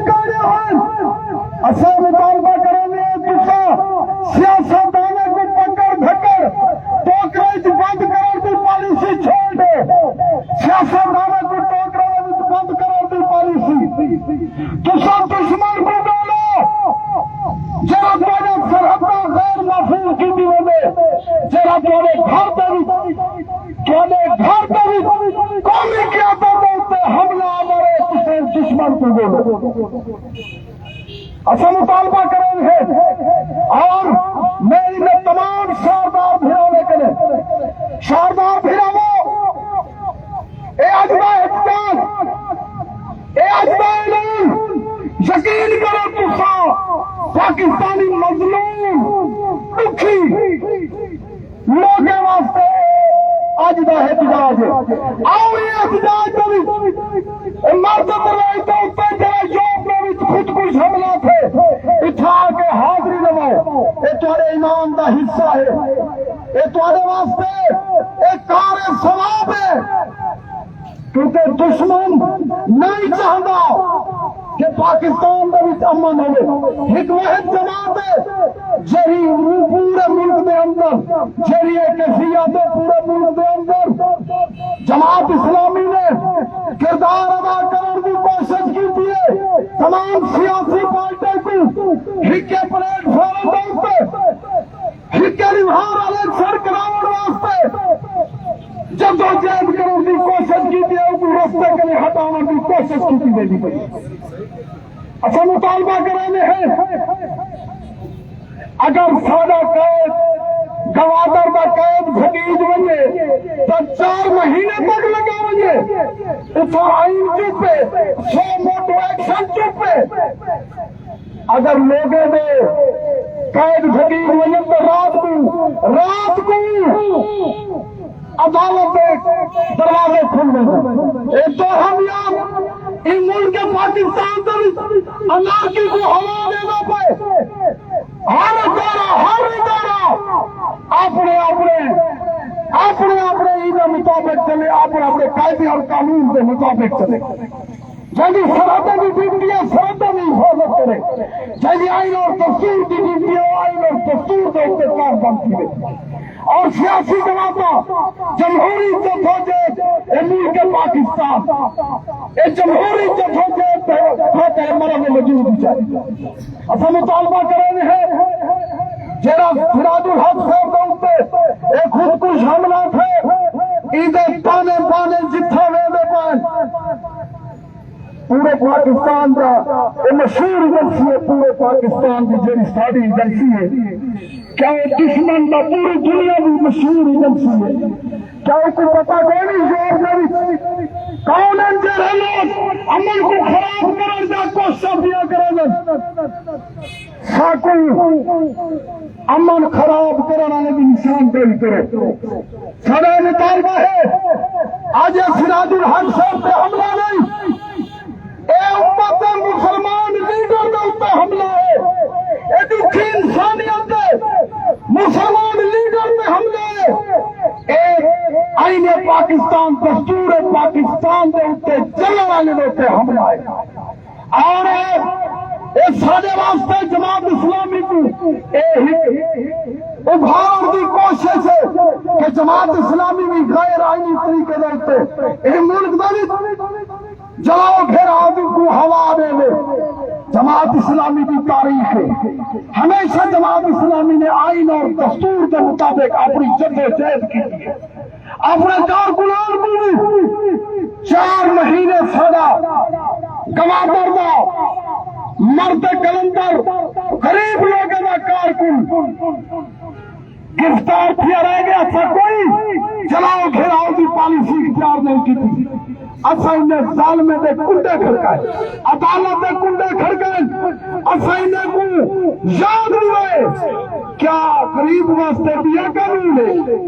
کہنے ہیں اصل مطالبہ کرنے دوسرا سیاستدانوں کو پکڑ دھکڑ ٹوکرے بند کرنے کی پالیسی چھوڑ دے سیاستدانوں کو ٹوکرے بند کرنے کی پالیسی دوسرا دشمن کو ڈالو جرا تھوڑے سرحدیں غیر محفوظ کی وجہ جرا تھوڑے گھر بھی قومی قیادت ہوتے حملہ ہمارے کسی دشمن کو بولو اصل مطالبہ کریں گے اور میری میں تمام شاردار بھیڑوں کے لیے شاردار بھیڑوں اے اجبا احتجاج اے اجبا اعلان یقین کرو تسا پاکستانی مظلوم دکھی لوگوں واسطے اج دا احتجاج ہے آؤ یہ احتجاج بھی مرد دروازے کے اوپر جڑا یوم میں خود کش حملہ تھے اٹھا کے حاضری لواؤ یہ تمہارے ایمان دا حصہ ہے یہ تمہارے واسطے ایک کار ثواب ہے کیونکہ دشمن نہیں چاہتا کہ پاکستان دے وچ امن ہوے ایک واحد جماعت ہے جہی پورے ملک دے اندر جہی کیفیت ہے پورے ملک دے اندر جماعت اسلامی نے کردار ادا کرنے کی کوشش کی ہے تمام سیاسی پارٹیوں کو ہکے پلیٹ فارم دے ہکے نبھار الیکشن کراؤن واسطے جدوجہد کرنے کی کوشش کی ہے رستے کے لیے ہٹانے کی کوشش کی میری پڑی اچھا مطالبہ کرنے ہیں اگر سادہ قید گوادر کا قید بھگیج بنے تو 4 مہینے تک لگا بنے اتھا آئین چپے 100 موٹو ایکشن چپے اگر لوگے میں قید بھگیج بنے تو رات کو عدالت کے دروازے کھل گئے ایک تو ہم یہاں ان ملک کے پاکستان سے انارکی کو ہوا دینا پائے ہر ادارہ اپنے مطابق چلے اپنے قاعدے اور قانون کے مطابق چلے جنگی سرحدیں کی ڈیوٹیاں سرحدوں کی حفاظت کرے جنگی آئین اور دستور کی ڈیوٹیاں آئین اور دستور کے اوپر کار بنتی ہے اور سیاسی جماعتیں جمہوری جدوجہد ملک پاکستان یہ جمہوری جدوجہد مرم موجود چاہیے اصل مطالبہ کرنے ہیں جہاں سراج الحق صاحب کے ایک خود کش حملہ تھے عیدیں پانے جتھا ویدے پائے پورے پاکستان کا یہ مشہور ایجنسی ہے پورے پاکستان کی جی ساری ایجنسی ہے کیا یہ دشمن کا پوری دنیا کی مشہور ایجنسی ہے کیا کو پتا کوئی نہیں زور نہیں کون ہیں جہاں لوگ امن کو خراب کرنے کا کوشش دیا کریں ساکو امن خراب کرنے والے بھی نشان دل کرے سارا مطالبہ ہے آج سراج الحق صاحب پہ حملہ نہیں اے امت مسلمان لیڈر کے اوپر حملہ ہے اے دکھی انسانیت ہے مسلمان لیڈر پہ حملہ ہے اے آئین پاکستان دستور پاکستان کے اوپر چلنے والے اوپر حملہ ہے اور سارے واسطے جماعت اسلامی کو ابھار کی کوشش ہے کہ جماعت اسلامی بھی غیر آئینی طریقے سے ملک میں جلاؤ پھر آدمی کو ہوا دے لے جماعت اسلامی کی تاریخ ہے ہمیشہ جماعت اسلامی نے آئین اور دستور کے مطابق اپنی جدوجہد کی ہے اپنے کارکنان کو بھی 4 مہینے سزا گوادر دا مرد کلندر غریب لوگوں کا کارکن گرفتار کیا رہ گیا تھا کوئی جلاؤ گھیراؤ کی پالیسی اختیار نہیں کی تھی اصا انہیں ظالمے دے کنڈے کھڑکائے عدالت دے کنڈے کھڑکائے اصا انہیں کو یاد نہیں ہوئے کیا غریب واسطے بیا قانون ہے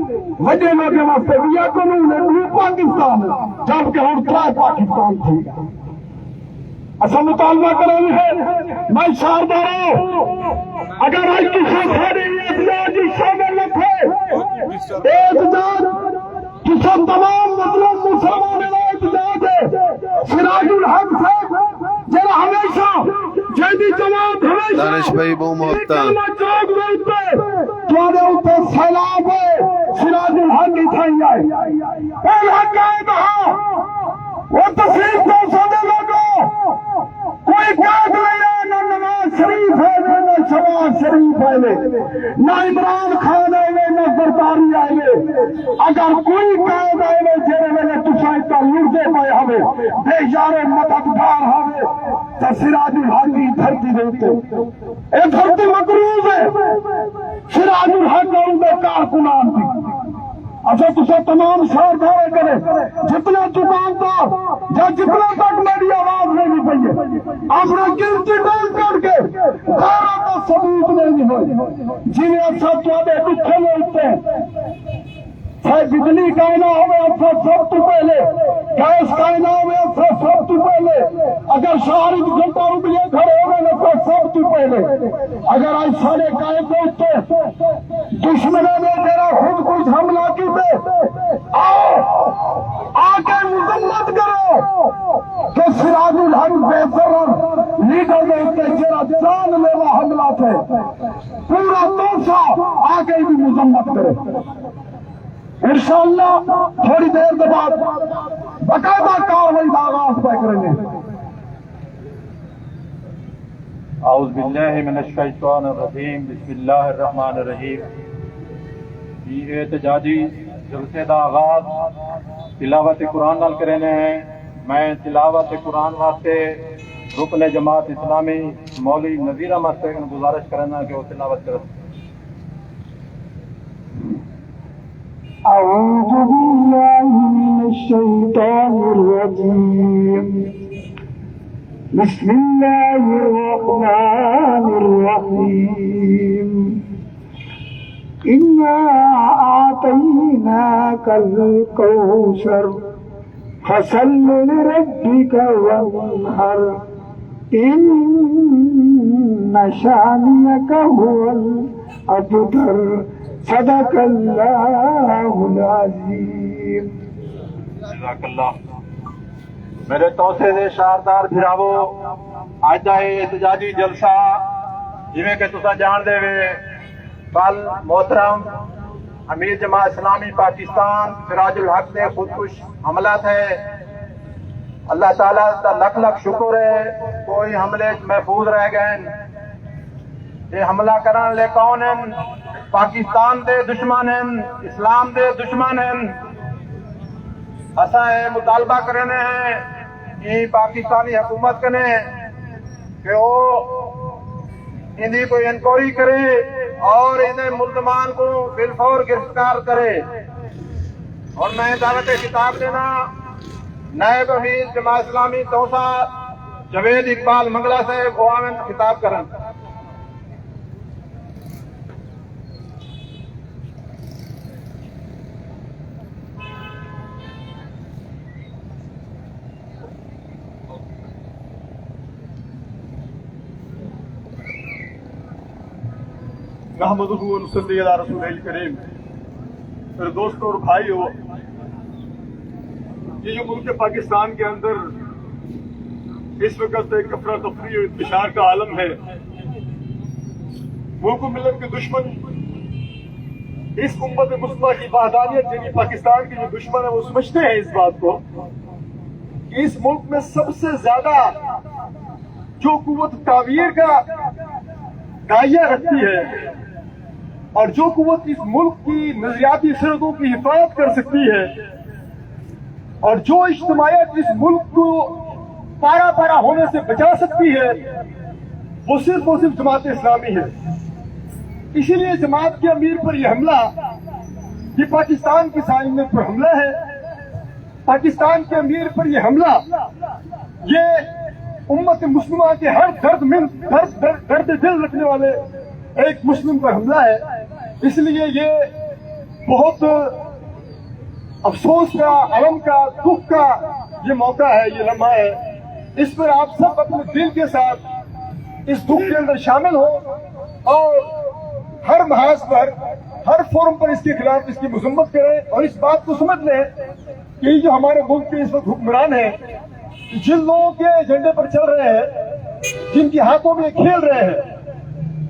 وجہ لوگوں واسطے بیا قانون ہے وہ پاکستان ہے جبکہ ہم 3 پاکستان تھی اصا مطالبہ کریں ہے میں شاردار اگر آج کسی سارے احتجاج شامل ہے احتجاج کسی تمام مطلب مسلمانوں کا احتجاج ہے سراج الحق صاحب جہاں ہمیشہ دانش بھائی بہو محبتہ تھوڑے اوپر سیلاب ہوئے سراج الحق کی تھائی آئے پہلا قائد ہاں وہ تصریف کو سدے لوگوں کوئی قائد نہیں ہے نہ نواز شریف ہے نہ شہباز شریف ہے نہ عمران خان ہے نہ زرداری ہے اگر کوئی قائد ہے جیرے میں تسائیں کا لڑتے پائے ہمیں بے یار مددگار ہمیں تو سراج الحق کی دھرتی دیتے اے دھرتی مقروض ہے سراج الحق اور ان کے کارکنان کی اچھا تسا تمام شہردار کرے جتنا دکاندار یا جتنا تک میری آواز نہیں پئی اپنا گنتی ڈال کر کے سارا کا ثبوت نہیں ہوئی جنہیں اچھا تھوڑے دکھے ملتے ہیں چاہے بجلی کائنا ہوئے اچھا سب تو پہلے گیس کائنا ہوئے اچھا سب تو پہلے اگر شہری گھنٹہ روپیے کھڑے ہوئے اچھا سب تو پہلے اگر آج سارے کائے پہنچتے دشمنوں نے تیرا خود کچھ حملہ کی دے آ کے مذمت کرو کہ سراج الحق بہتر لیڈر نے تیرا جان لیوا حملہ تھے پورا توسا آ کے بھی مذمت کرے انشاءاللہ تھوڑی دیر کے بعد باقاعدہ کاروائی کا آغاز طے کریں گے. اعوذ باللہ من الشیطان الرجیم بسم اللہ الرحمن الرحیم. یہ احتجاجی جلسے کا آغاز تلاوت قرآن نال کرنے ہیں. میں تلاوت قرآن واسطے رکن جماعت اسلامی مولوی نذیر احمد سے گزارش کرنا کہ وہ تلاوت کریں. اعوذ باللہ من الشیطان الرجیم بسم اللہ الرحمن الرحیم. انا اعطیناک الکوثر فصل لربک وانحر ان شانئک هو الابتر. صدق اللہ العظیم. جزاک اللہ. میرے توسے دے شاردار بھراوو اج دا یہ احتجاجی جلسہ جویں کہ تساں جان دے وے کل محترم امیر جماعت اسلامی پاکستان سراج الحق نے خودکش حملہ تھے. اللہ تعالیٰ کا لکھ لکھ شکر ہے کوئی حملے محفوظ رہ گئے. یہ حملہ کرنے لے کون ہیں؟ پاکستان دے دشمن ہیں, اسلام دے دشمن ہیں. اساں یہ مطالبہ کرنے ہیں کہ پاکستانی حکومت کنے کہ وہ اندھی کوئی انکوائری کرے اور انہیں ملزمان کو بالفور گرفتار کرے. اور میں دعوت خطاب دینا نائب امیر جماعت اسلامی توسا جوید اقبال منگلہ سے عوام خطاب کریں. نحمدہ و نصلی علی رسول الکریم. میرے دوستوں اور بھائیو, یہ جو ملک پاکستان کے اندر اس وقت ایک افراتفری و انتشار کا عالم ہے, ملک و ملت کے دشمن اس امت مسلمہ کی وحدانیت یعنی پاکستان کے جو دشمن ہیں وہ سمجھتے ہیں اس بات کو کہ اس ملک میں سب سے زیادہ جو قوت تعمیر کا داعیہ رکھتی ہے اور جو قوت اس ملک کی نظریاتی سرحدوں کی حفاظت کر سکتی ہے اور جو اجتماعیت اس ملک کو پارا پارا ہونے سے بچا سکتی ہے وہ صرف جماعت اسلامی ہے. اسی لیے جماعت کے امیر پر یہ حملہ یہ پاکستان کی سالمیت پر حملہ ہے. پاکستان کے امیر پر یہ حملہ یہ امت مسلمہ کے ہر درد دل رکھنے والے ایک مسلم پر حملہ ہے. اس لیے یہ بہت افسوس کا, علم کا, دکھ کا یہ موقع ہے, یہ لمحہ ہے. اس پر آپ سب اپنے دل کے ساتھ اس دکھ کے اندر شامل ہو اور ہر محاذ پر ہر فورم پر اس کے خلاف اس کی مذمت کریں اور اس بات کو سمجھ لیں کہ یہ جو ہمارے ملک کے اس وقت حکمران ہیں جن لوگوں کے ایجنڈے پر چل رہے ہیں, جن کے ہاتھوں میں کھیل رہے ہیں,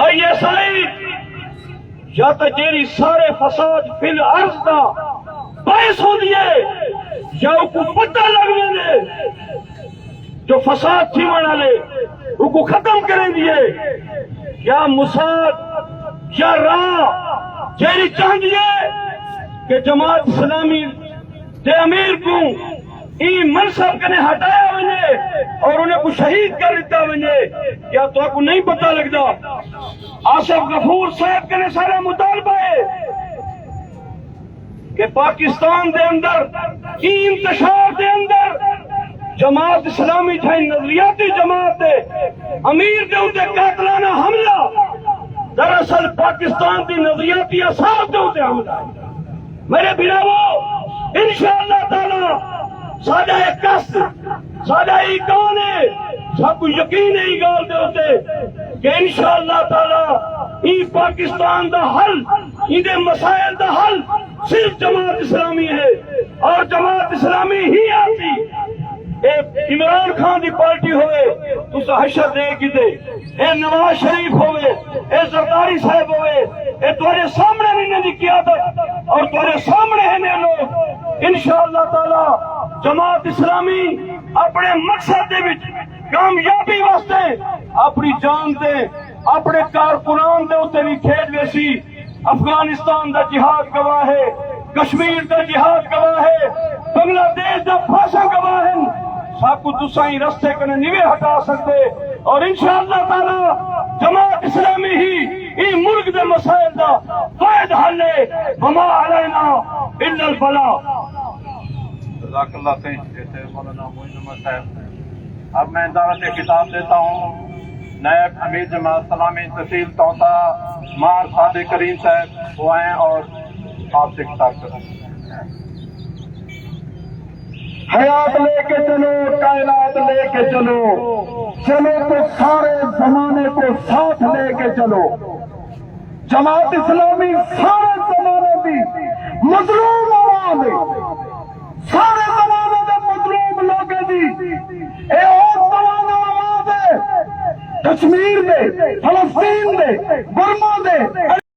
ISI یا تو جیری سارے فساد فی الارض دا باعث ہو دیے یا کو پتہ لگ ویندے جو فساد تھی ونا لے ان کو ختم کریں دیے یا مساد یا راہ جیری چاہ دیے کہ جماعت اسلامی دے امیر کو این منصب کنے ہٹایا ونے اور انہیں کو شہید کر دیتا ونے کیا تو آپ کو نہیں پتہ لگتا آصف غفور صاحب کنے سارا مطالبہ ہے کہ پاکستان دے اندر این انتشار دے اندر جماعت اسلامی تھا نظریاتی جماعت دے امیر دے اندر قاتلانہ حملہ دراصل پاکستان دی نظریاتی اصحاب دے اندر حملہ میرے بھراؤ انشاءاللہ تعالی سادہ ایک قصد سادہ ہی کون ہے سب کو یقین ہے گال دے ہوتے کہ انشاءاللہ تعالی ای پاکستان دا حل ای دے مسائل دا حل صرف جماعت اسلامی ہے اور جماعت اسلامی ہی آتی عمران خان دی پارٹی ہوئے تو حشر دے کی دے اے نواز شریف ہوئے اے زرداری صاحب ہوئے اے تمہارے سامنے نہیں دی قیادت اور تمہارے سامنے ہیں لوگ انشاءاللہ تعالی جماعت اسلامی اپنے مقصد دے وچ کامیابی واسطے اپنی جان دے اپنے کارکنان دے اوتے بھی کھیڈ ویسی افغانستان دا جہاد گواہ ہے کشمیر دا جہاد گواہ ہے بنگلہ دیش دا پھاسا گواہ ہے سب کو تسائیں رستے کنے نیوے ہٹا سکتے اور انشاءاللہ تعالی جماعت اسلامی ہی این ملک دے مسائل دا واحد حل ہے وما علینا الا البلاغ جزاک اللہ خیر مولانا معین احمد صاحب اب میں دعوت خطاب دیتا ہوں نائب امیر جماعت اسلامی تحصیل توسا مار صادق کریم صاحب وہ آئیں اور آپ سے خطاب کریں حیات لے کے چلو کائنات لے کے چلو چلو تو سارے زمانے کو ساتھ لے کے چلو جماعت اسلامی سارے زمانے کی مظلوم عوام ہے سارے زمانے کے مظلوم لوگ دی اے اور زمانہ آواز ہے کشمیر دے فلسطین دے برما دے